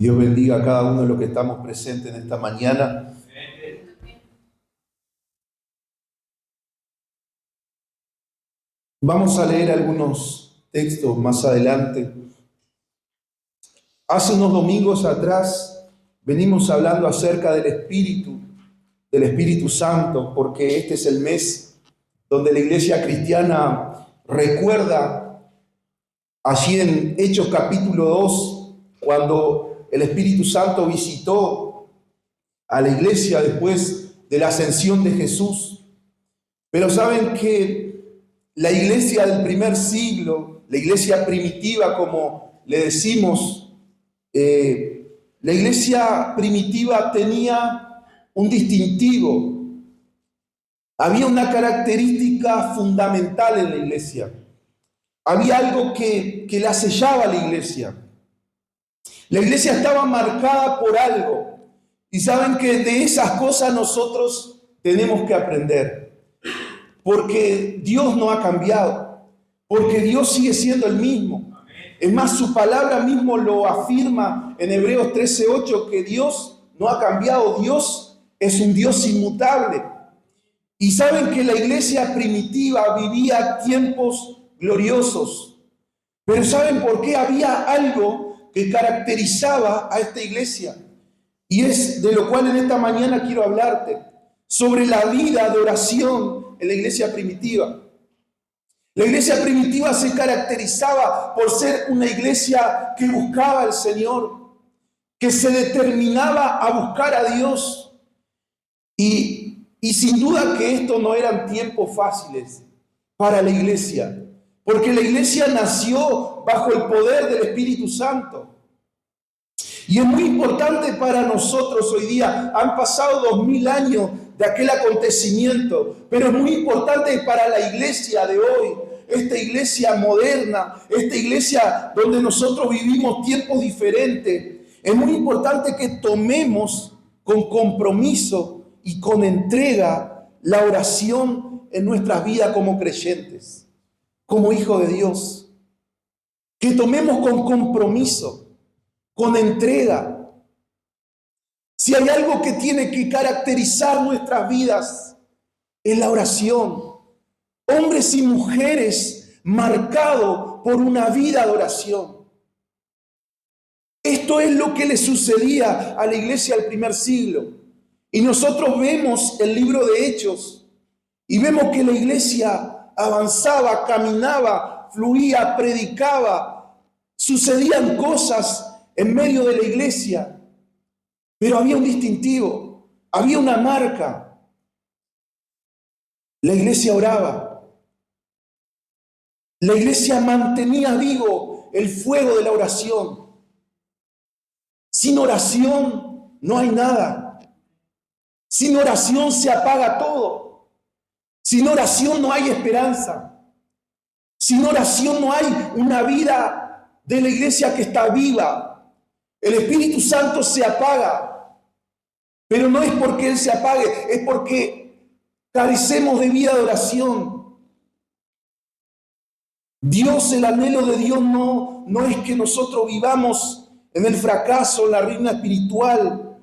Dios bendiga a cada uno de los que estamos presentes en esta mañana. Vamos a leer algunos textos más adelante. Hace unos domingos atrás venimos hablando acerca del Espíritu Santo, porque este es el mes donde la iglesia cristiana recuerda allí en Hechos capítulo 2, cuando el Espíritu Santo visitó a la iglesia después de la ascensión de Jesús. Pero saben que la iglesia del primer siglo, la iglesia primitiva, como le decimos, la iglesia primitiva tenía un distintivo. Había una característica fundamental en la iglesia. Había algo que la sellaba a la iglesia. La iglesia estaba marcada por algo. Y saben que de esas cosas nosotros tenemos que aprender. Porque Dios no ha cambiado. Porque Dios sigue siendo el mismo. Es más, su palabra mismo lo afirma en Hebreos 13:8, que Dios no ha cambiado. Dios es un Dios inmutable. Y saben que la iglesia primitiva vivía tiempos gloriosos. Pero ¿saben por qué? Había algo que caracterizaba a esta iglesia. Y es de lo cual en esta mañana quiero hablarte, sobre la vida de oración en la iglesia primitiva. La iglesia primitiva se caracterizaba por ser una iglesia que buscaba al Señor, que se determinaba a buscar a Dios. Y sin duda que estos no eran tiempos fáciles para la iglesia, porque la iglesia nació bajo el poder del Espíritu Santo. Y es muy importante para nosotros hoy día. Han pasado 2000 años de aquel acontecimiento, pero es muy importante para la iglesia de hoy, esta iglesia moderna, esta iglesia donde nosotros vivimos tiempos diferentes. Es muy importante que tomemos con compromiso y con entrega la oración en nuestras vidas como creyentes, como hijos de Dios. Que tomemos con compromiso, con entrega. Si hay algo que tiene que caracterizar nuestras vidas, es la oración. Hombres y mujeres marcados por una vida de oración. Esto es lo que le sucedía a la iglesia del primer siglo. Y nosotros vemos el libro de Hechos y vemos que la iglesia avanzaba, caminaba, fluía, predicaba. Sucedían cosas en medio de la iglesia, pero había un distintivo, había una marca. La iglesia oraba. La iglesia mantenía vivo el fuego de la oración. Sin oración no hay nada. Sin oración se apaga todo. Sin oración no hay esperanza. Sin oración no hay una vida de la iglesia que está viva. El Espíritu Santo se apaga, pero no es porque Él se apague, es porque carecemos de vida de oración. Dios, el anhelo de Dios no es que nosotros vivamos en el fracaso, en la ruina espiritual,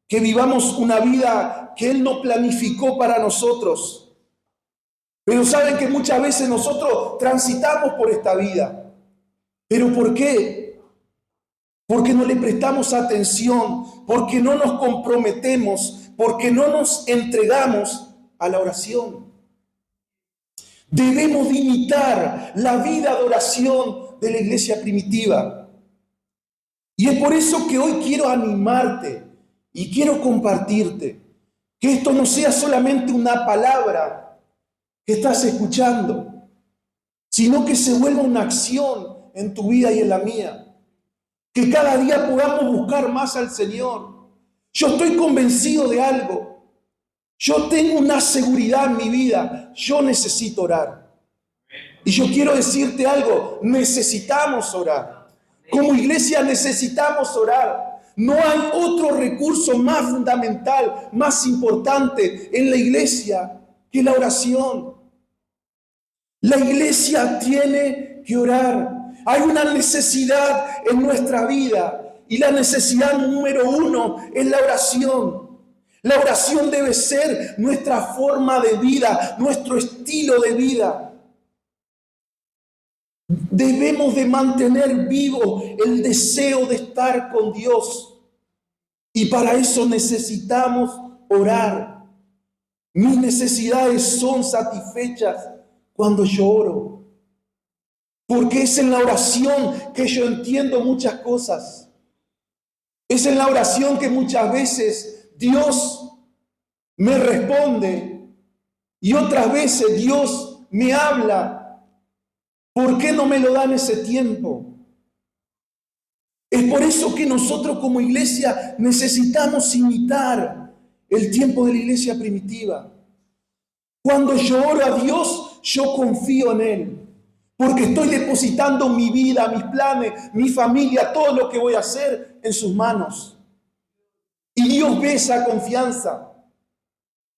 que vivamos una vida que Él no planificó para nosotros. Pero saben que muchas veces nosotros transitamos por esta vida. ¿Pero por qué? Porque no le prestamos atención, porque no nos comprometemos, porque no nos entregamos a la oración. Debemos de imitar la vida de oración de la iglesia primitiva. Y es por eso que hoy quiero animarte y quiero compartirte que esto no sea solamente una palabra que estás escuchando, sino que se vuelva una acción en tu vida y en la mía. Que cada día podamos buscar más al Señor. Yo estoy convencido de algo. Yo tengo una seguridad en mi vida. Yo necesito orar. Y yo quiero decirte algo. Necesitamos orar. Como iglesia necesitamos orar. No hay otro recurso más fundamental, más importante en la iglesia que la oración. La iglesia tiene que orar. Hay una necesidad en nuestra vida Y la necesidad número uno es la oración. La oración debe ser nuestra forma de vida, nuestro estilo de vida. Debemos de mantener vivo el deseo de estar con Dios. Y para eso necesitamos orar. Mis necesidades son satisfechas cuando yo oro. Porque es en la oración que yo entiendo muchas cosas. Es en la oración que muchas veces Dios me responde y otras veces Dios me habla. ¿Por qué no me lo dan ese tiempo? Es por eso que nosotros como iglesia necesitamos imitar el tiempo de la iglesia primitiva. Cuando yo oro a Dios, yo confío en Él. Porque estoy depositando mi vida, mis planes, mi familia, todo lo que voy a hacer en sus manos. Y Dios ve esa confianza.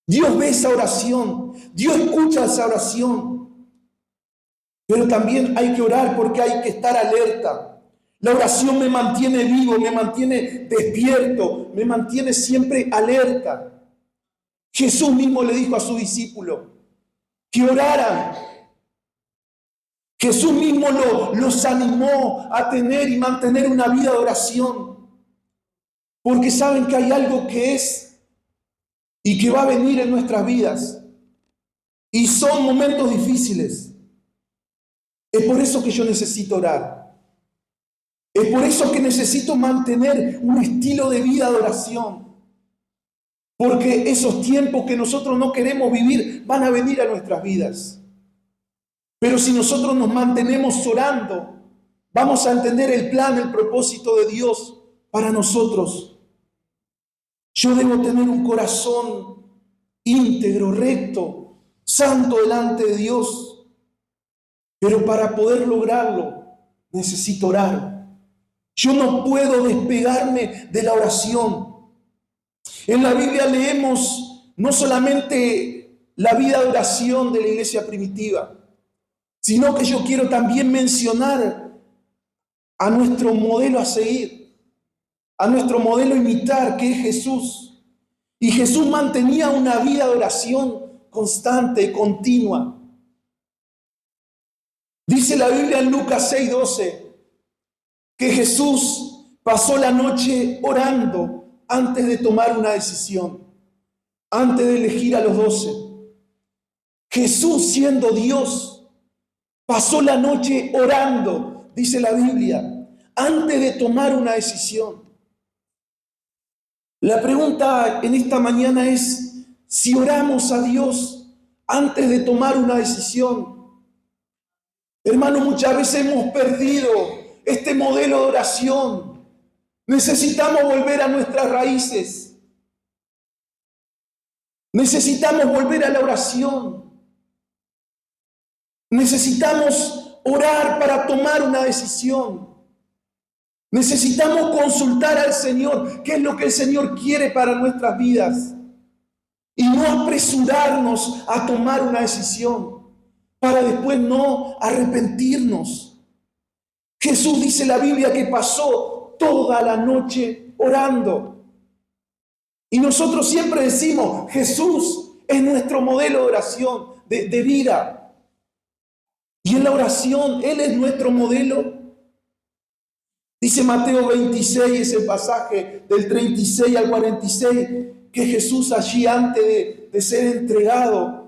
Dios ve esa oración. Dios escucha esa oración. Pero también hay que orar porque hay que estar alerta. La oración me mantiene vivo, me mantiene despierto, me mantiene siempre alerta. Jesús mismo le dijo a sus discípulos que oraran. Jesús mismo los animó a tener y mantener una vida de oración. Porque saben que hay algo que es y que va a venir en nuestras vidas. Y son momentos difíciles. Es por eso que yo necesito orar. Es por eso que necesito mantener un estilo de vida de oración. Porque esos tiempos que nosotros no queremos vivir van a venir a nuestras vidas. Pero si nosotros nos mantenemos orando, vamos a entender el plan, el propósito de Dios para nosotros. Yo debo tener un corazón íntegro, recto, santo delante de Dios. Pero para poder lograrlo, necesito orar. Yo no puedo despegarme de la oración. En la Biblia leemos no solamente la vida de oración de la iglesia primitiva, sino que yo quiero también mencionar a nuestro modelo a seguir, a nuestro modelo a imitar, que es Jesús. Y Jesús mantenía una vida de oración constante, continua. Dice la Biblia en Lucas 6:12 que Jesús pasó la noche orando antes de tomar una decisión, antes de elegir a los 12. Jesús, siendo Dios, pasó la noche orando, dice la Biblia, antes de tomar una decisión. La pregunta en esta mañana es si oramos a Dios antes de tomar una decisión. Hermano, muchas veces hemos perdido este modelo de oración. Necesitamos volver a nuestras raíces. Necesitamos volver a la oración. Necesitamos orar para tomar una decisión. Necesitamos consultar al Señor qué es lo que el Señor quiere para nuestras vidas. Y no apresurarnos a tomar una decisión para después no arrepentirnos. Jesús, dice la Biblia, que pasó toda la noche orando. Y nosotros siempre decimos, Jesús es nuestro modelo de oración, de vida. Y en la oración, Él es nuestro modelo. Dice Mateo 26, ese pasaje del 36 al 46, que Jesús allí antes de ser entregado,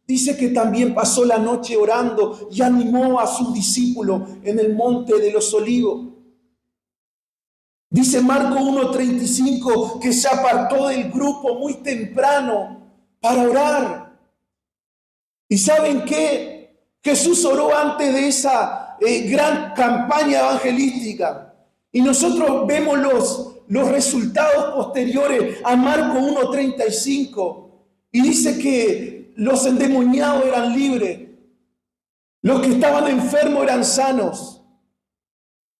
dice que también pasó la noche orando y animó a sus discípulos en el monte de los olivos. Dice Marcos 1:35 que se apartó del grupo muy temprano para orar. ¿Y saben qué? Jesús oró antes de esa gran campaña evangelística. Y nosotros vemos los resultados posteriores a Marcos 1:35. Y dice que los endemoniados eran libres. Los que estaban enfermos eran sanos.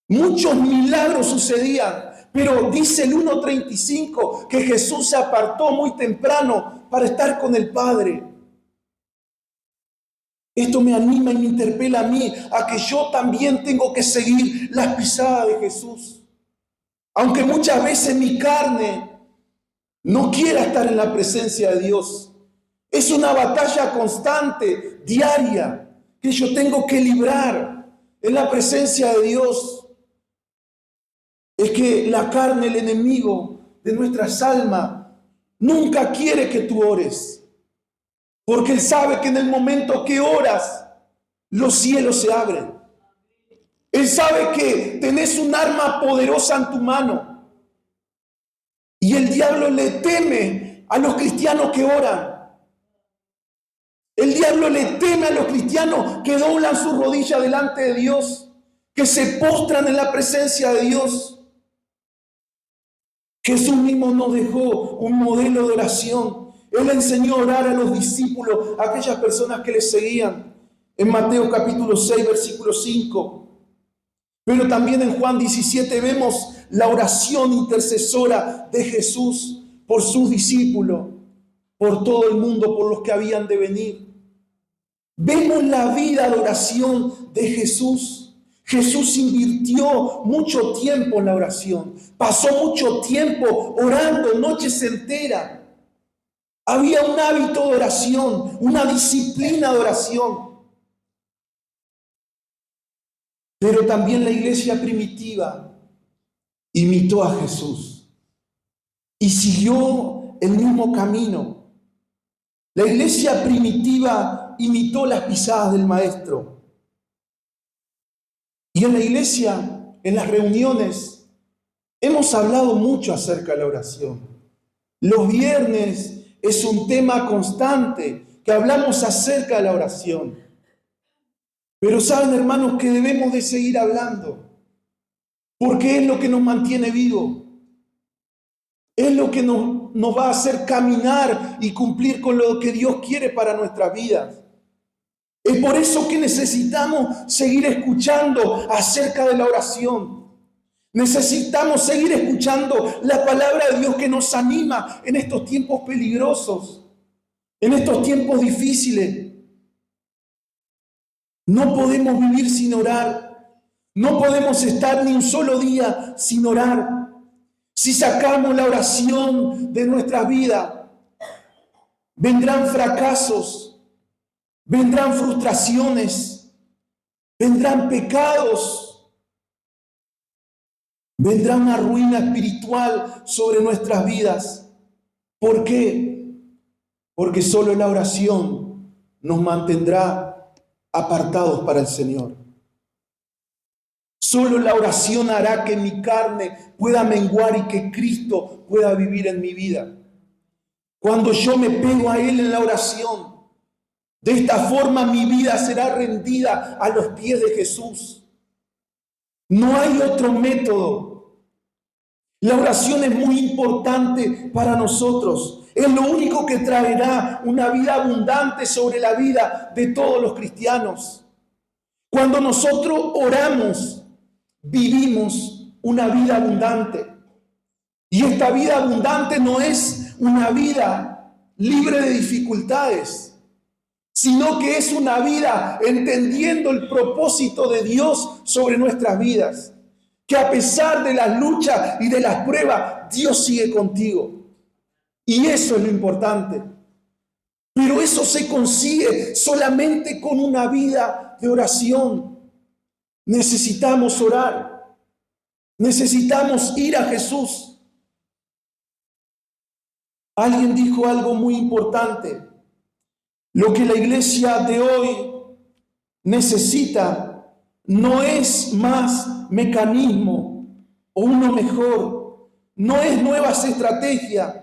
Muchos milagros sucedían. Pero dice el 1:35 que Jesús se apartó muy temprano para estar con el Padre. Esto me anima y me interpela a mí a que yo también tengo que seguir las pisadas de Jesús. Aunque muchas veces mi carne no quiera estar en la presencia de Dios. Es una batalla constante, diaria, que yo tengo que librar en la presencia de Dios. Es que la carne, el enemigo de nuestras almas, nunca quiere que tú ores. Porque Él sabe que en el momento que oras, los cielos se abren. Él sabe que tenés un arma poderosa en tu mano. Y el diablo le teme a los cristianos que oran. El diablo le teme a los cristianos que doblan su rodilla delante de Dios, que se postran en la presencia de Dios. Jesús mismo nos dejó un modelo de oración. Él enseñó a orar a los discípulos, a aquellas personas que le seguían. En Mateo capítulo 6, versículo 5. Pero también en Juan 17 vemos la oración intercesora de Jesús por sus discípulos, por todo el mundo, por los que habían de venir. Vemos la vida de oración de Jesús. Jesús invirtió mucho tiempo en la oración. Pasó mucho tiempo orando noches enteras. Había un hábito de oración, una disciplina de oración. Pero también la iglesia primitiva imitó a Jesús y siguió el mismo camino. La iglesia primitiva imitó las pisadas del Maestro. Y en la iglesia, en las reuniones, hemos hablado mucho acerca de la oración. Los viernes es un tema constante que hablamos acerca de la oración. Pero saben, hermanos, que debemos de seguir hablando, porque es lo que nos mantiene vivos. Es lo que nos va a hacer caminar y cumplir con lo que Dios quiere para nuestras vidas. Es por eso que necesitamos seguir escuchando acerca de la oración. Necesitamos seguir escuchando la palabra de Dios que nos anima en estos tiempos peligrosos, en estos tiempos difíciles. No podemos vivir sin orar. No podemos estar ni un solo día sin orar. Si sacamos la oración de nuestra vida, vendrán fracasos, vendrán frustraciones, vendrán pecados, vendrá una ruina espiritual sobre nuestras vidas. ¿Por qué? Porque solo la oración nos mantendrá apartados para el Señor. Solo la oración hará que mi carne pueda menguar y que Cristo pueda vivir en mi vida. Cuando yo me pego a Él en la oración, de esta forma mi vida será rendida a los pies de Jesús. No hay otro método. La oración es muy importante para nosotros. Es lo único que traerá una vida abundante sobre la vida de todos los cristianos. Cuando nosotros oramos, vivimos una vida abundante. Y esta vida abundante no es una vida libre de dificultades, sino que es una vida entendiendo el propósito de Dios sobre nuestras vidas. Que a pesar de las luchas y de las pruebas, Dios sigue contigo. Y eso es lo importante. Pero eso se consigue solamente con una vida de oración. Necesitamos orar. Necesitamos ir a Jesús. Alguien dijo algo muy importante. Lo que la iglesia de hoy necesita no es más mecanismo o uno mejor. No es nuevas estrategias.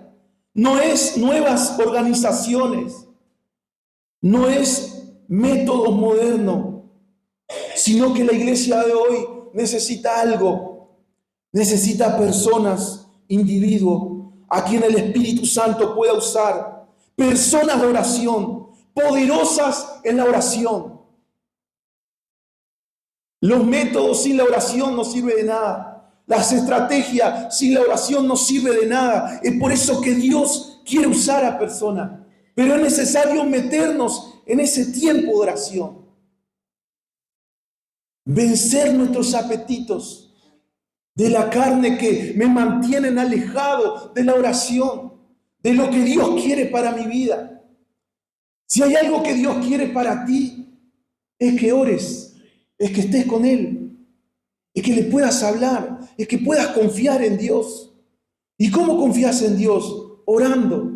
No es nuevas organizaciones. No es métodos modernos. Sino que la iglesia de hoy necesita algo. Necesita personas, individuos, a quien el Espíritu Santo pueda usar. Personas de oración, poderosas en la oración. Los métodos sin la oración no sirven de nada. Las estrategias sin la oración no sirven de nada. Es por eso que Dios quiere usar a personas. Pero es necesario meternos en ese tiempo de oración. Vencer nuestros apetitos de la carne que me mantienen alejado de la oración, de lo que Dios quiere para mi vida. Si hay algo que Dios quiere para ti, es que ores, es que estés con Él, es que le puedas hablar, es que puedas confiar en Dios. ¿Y cómo confías en Dios? Orando,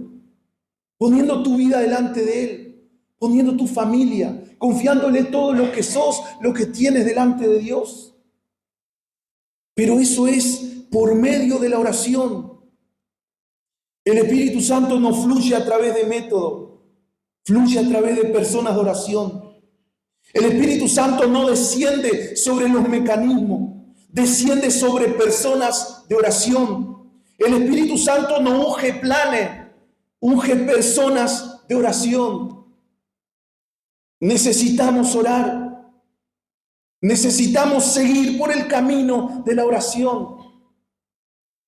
poniendo tu vida delante de Él, poniendo tu familia, confiándole todo lo que sos, lo que tienes delante de Dios. Pero eso es por medio de la oración. El Espíritu Santo no fluye a través de método, fluye a través de personas de oración. El Espíritu Santo no desciende sobre los mecanismos, desciende sobre personas de oración. El Espíritu Santo no unge planes, unge personas de oración. Necesitamos orar, necesitamos seguir por el camino de la oración.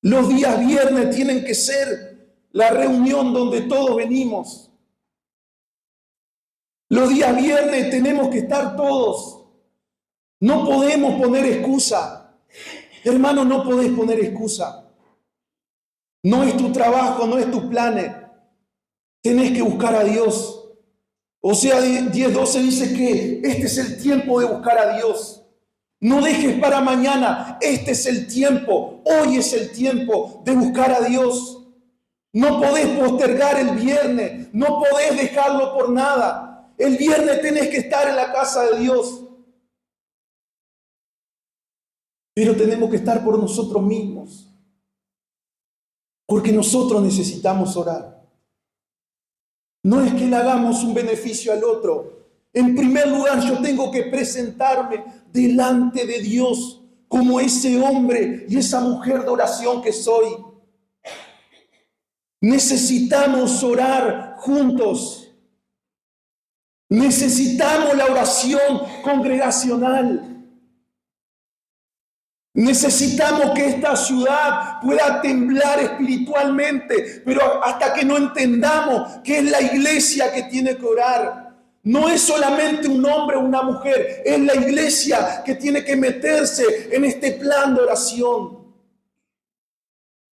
Los días viernes tienen que ser la reunión donde todos venimos. Los días viernes tenemos que estar todos. No podemos poner excusa. Hermano, no podés poner excusa. No es tu trabajo, no es tus planes. Tenés que buscar a Dios. Osea 10:12 dice que este es el tiempo de buscar a Dios. No dejes para mañana. Este es el tiempo. Hoy es el tiempo de buscar a Dios. No podés postergar el viernes. No podés dejarlo por nada. El viernes tenés que estar en la casa de Dios. Pero tenemos que estar por nosotros mismos. Porque nosotros necesitamos orar. No es que le hagamos un beneficio al otro. En primer lugar, yo tengo que presentarme delante de Dios como ese hombre y esa mujer de oración que soy. Necesitamos orar juntos. Necesitamos la oración congregacional. Necesitamos que esta ciudad pueda temblar espiritualmente, pero hasta que no entendamos que es la iglesia que tiene que orar. No es solamente un hombre o una mujer, es la iglesia que tiene que meterse en este plan de oración.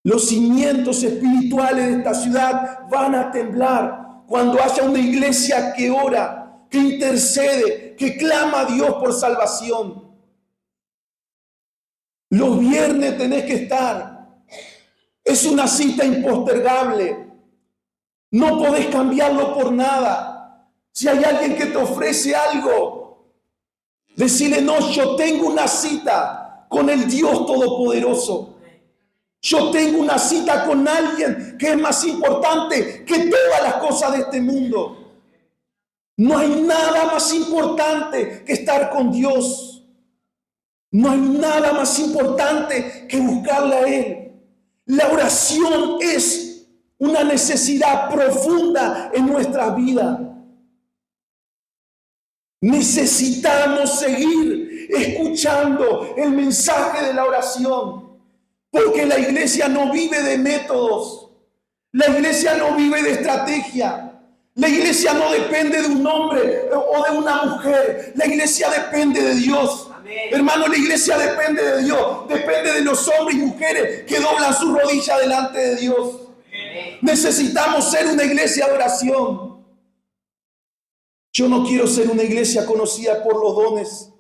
Los cimientos espirituales de esta ciudad van a temblar cuando haya una iglesia que ora, que intercede, que clama a Dios por salvación. Los viernes tenés que estar. Es una cita impostergable. No podés cambiarlo por nada. Si hay alguien que te ofrece algo, decirle: no, yo tengo una cita con el Dios Todopoderoso. Yo tengo una cita con alguien que es más importante que todas las cosas de este mundo. No hay nada más importante que estar con Dios. No hay nada más importante que buscarle a Él. La oración es una necesidad profunda en nuestra vida. Necesitamos seguir escuchando el mensaje de la oración, porque la iglesia no vive de métodos. La iglesia no vive de estrategia. La iglesia no depende de un hombre o de una mujer. La iglesia depende de Dios. Amén. Hermano, la iglesia depende de Dios. Depende de los hombres y mujeres que doblan su rodilla delante de Dios. Amén. Necesitamos ser una iglesia de oración. Yo no quiero ser una iglesia conocida por los dones,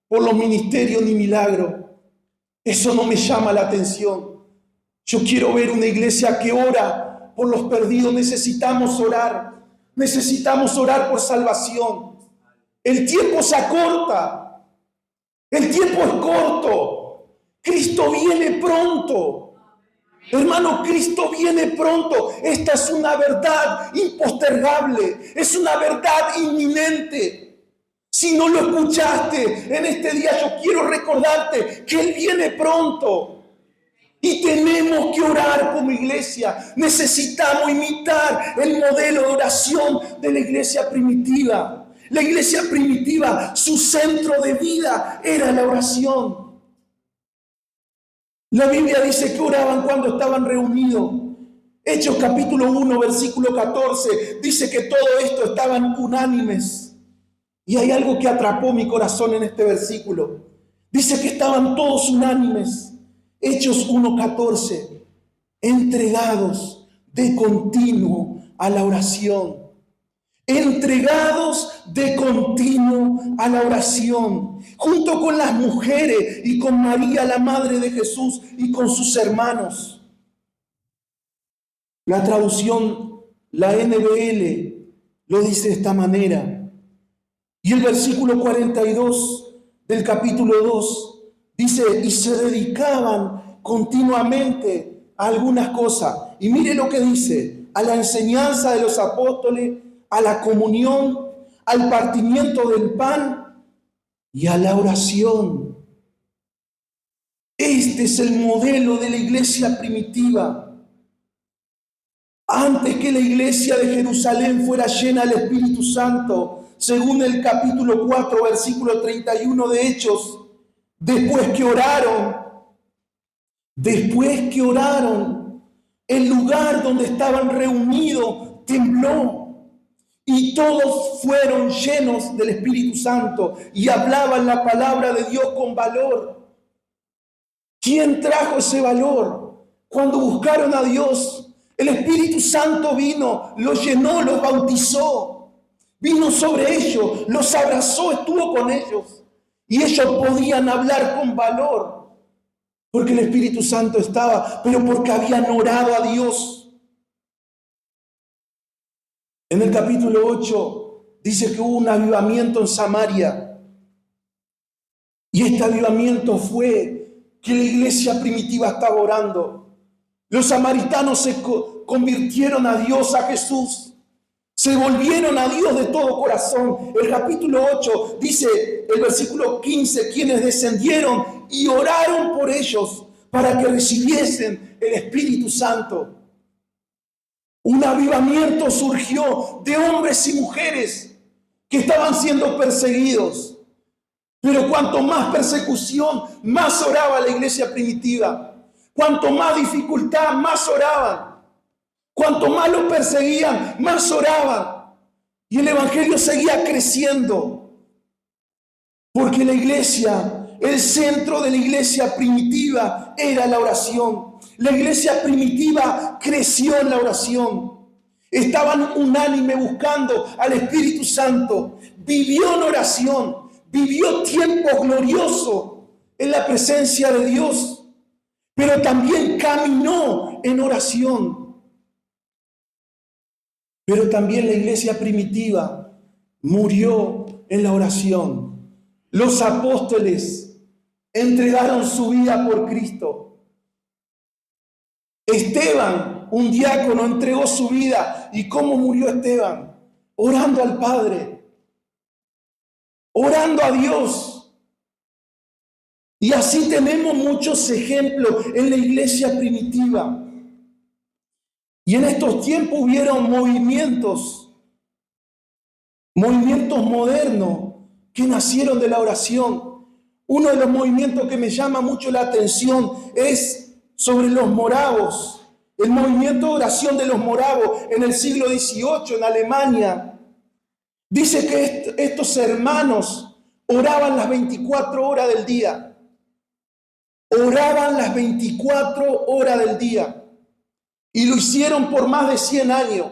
por los ministerios ni milagros. Eso no me llama la atención. Yo quiero ver una iglesia que ora por los perdidos. Necesitamos orar. Necesitamos orar por salvación. El tiempo se acorta. El tiempo es corto. Cristo viene pronto. Hermano, Cristo viene pronto. Esta es una verdad impostergable. Es una verdad inminente. Si no lo escuchaste en este día, yo quiero recordarte que Él viene pronto. Y tenemos que orar como iglesia. Necesitamos imitar el modelo de oración de la iglesia primitiva. La iglesia primitiva, su centro de vida era la oración. La Biblia dice que oraban cuando estaban reunidos. Hechos capítulo 1, versículo 14, dice que todo esto estaban unánimes. Y hay algo que atrapó mi corazón en este versículo. Dice que estaban todos unánimes. Hechos 1:14, entregados de continuo a la oración. Entregados de continuo a la oración, junto con las mujeres y con María, la madre de Jesús, y con sus hermanos. La traducción, la NBL, lo dice de esta manera. Y el versículo 42 del capítulo 2 dice, y se dedicaban continuamente a algunas cosas. Y mire lo que dice, a la enseñanza de los apóstoles, a la comunión, al partimiento del pan y a la oración. Este es el modelo de la iglesia primitiva. Antes que la iglesia de Jerusalén fuera llena del Espíritu Santo, según el capítulo 4, versículo 31 de Hechos, después que oraron, el lugar donde estaban reunidos tembló y todos fueron llenos del Espíritu Santo y hablaban la palabra de Dios con valor. ¿Quién trajo ese valor? Cuando buscaron a Dios, el Espíritu Santo vino, los llenó, los bautizó, vino sobre ellos, los abrazó, estuvo con ellos y ellos podían hablar con valor porque el Espíritu Santo estaba, pero porque habían orado a Dios. En el capítulo 8 dice que hubo un avivamiento en Samaria y este avivamiento fue que la iglesia primitiva estaba orando. Los samaritanos se convirtieron a Dios, a Jesús. Se volvieron a Dios de todo corazón. El capítulo 8 dice, el versículo 15, quienes descendieron y oraron por ellos para que recibiesen el Espíritu Santo. Un avivamiento surgió de hombres y mujeres que estaban siendo perseguidos. Pero cuanto más persecución, más oraba la iglesia primitiva. Cuanto más dificultad, más oraban. Cuanto más los perseguían, más oraban. Y el evangelio seguía creciendo. Porque la iglesia, el centro de la iglesia primitiva era la oración. La iglesia primitiva creció en la oración. Estaban unánime buscando al Espíritu Santo. Vivió en oración. Vivió tiempo glorioso en la presencia de Dios. Pero también caminó en oración. Pero también la iglesia primitiva murió en la oración. Los apóstoles entregaron su vida por Cristo. Esteban, un diácono, entregó su vida. ¿Y cómo murió Esteban? Orando al Padre, orando a Dios. Y así tenemos muchos ejemplos en la iglesia primitiva. Y en estos tiempos hubieron movimientos modernos que nacieron de la oración. Uno de los movimientos que me llama mucho la atención es sobre los moravos. El movimiento de oración de los moravos en el siglo XVIII en Alemania. Dice que estos hermanos oraban las 24 horas del día. Oraban las 24 horas del día. Y lo hicieron por más de 100 años.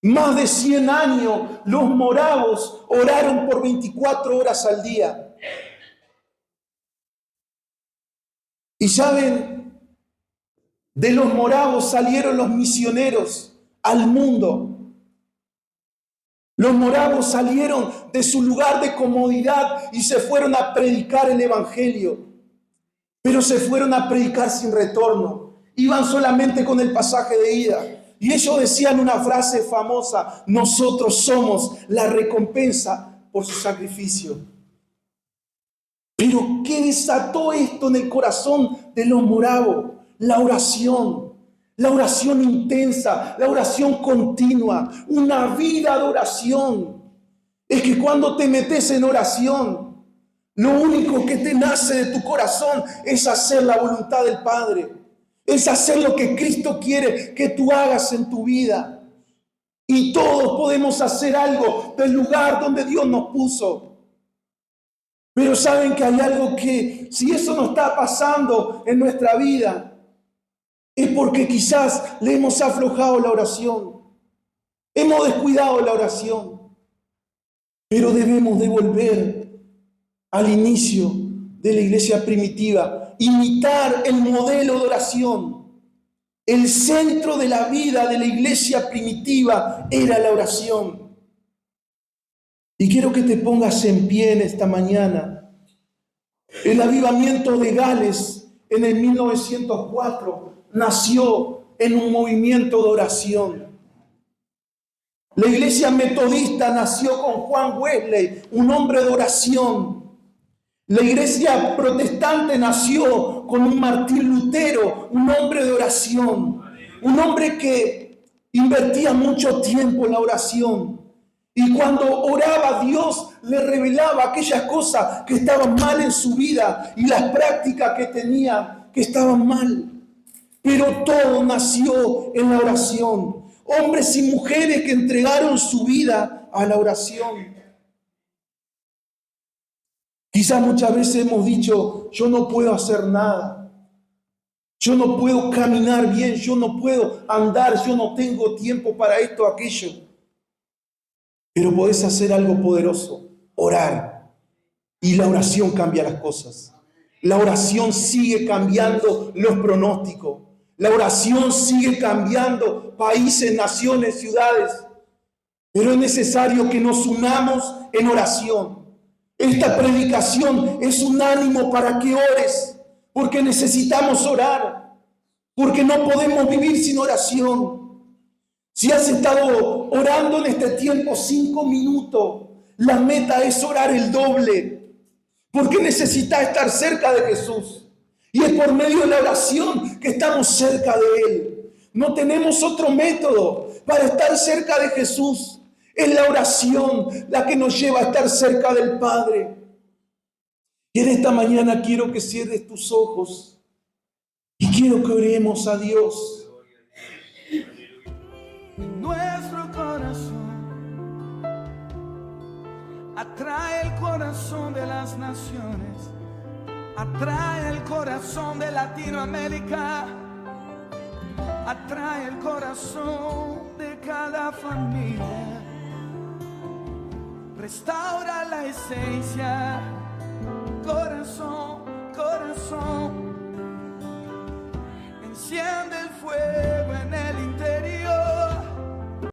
Más de 100 años los moravos oraron por 24 horas al día. Y saben, de los moravos salieron los misioneros al mundo. Los moravos salieron de su lugar de comodidad y se fueron a predicar el evangelio. Pero se fueron a predicar sin retorno. Iban solamente con el pasaje de ida. Y ellos decían una frase famosa: nosotros somos la recompensa por su sacrificio. Pero ¿qué desató esto en el corazón de los moravos? La oración intensa, la oración continua, una vida de oración. Es que cuando te metes en oración, lo único que te nace de tu corazón es hacer la voluntad del Padre. Es hacer lo que Cristo quiere que tú hagas en tu vida. Y todos podemos hacer algo del lugar donde Dios nos puso. Pero saben que hay algo que, si eso no está pasando en nuestra vida, es porque quizás le hemos aflojado la oración, hemos descuidado la oración. Pero debemos de volver al inicio de la iglesia primitiva, imitar el modelo de oración. El centro de la vida de la iglesia primitiva era la oración. Y quiero que te pongas en pie en esta mañana. El avivamiento de Gales en el 1904 nació en un movimiento de oración. La iglesia metodista nació con Juan Wesley, un hombre de oración. La iglesia protestante nació con un Martín Lutero, un hombre de oración. Un hombre que invertía mucho tiempo en la oración. Y cuando oraba, Dios le revelaba aquellas cosas que estaban mal en su vida y las prácticas que tenía que estaban mal. Pero todo nació en la oración. Hombres y mujeres que entregaron su vida a la oración. Quizás muchas veces hemos dicho, yo no puedo hacer nada. Yo no puedo caminar bien, yo no puedo andar, yo no tengo tiempo para esto o aquello. Pero podés hacer algo poderoso, orar. Y la oración cambia las cosas. La oración sigue cambiando los pronósticos. La oración sigue cambiando países, naciones, ciudades. Pero es necesario que nos unamos en oración. Esta predicación es un ánimo para que ores, porque necesitamos orar, porque no podemos vivir sin oración. Si has estado orando en este tiempo 5 minutos, la meta es orar el doble, porque necesitas estar cerca de Jesús. Y es por medio de la oración que estamos cerca de Él. No tenemos otro método para estar cerca de Jesús. Es la oración la que nos lleva a estar cerca del Padre. Y en esta mañana quiero que cierres tus ojos y quiero que oremos a Dios. Nuestro corazón atrae el corazón de las naciones, atrae el corazón de Latinoamérica, atrae el corazón de cada familia. Restaura la esencia, corazón, corazón, enciende el fuego.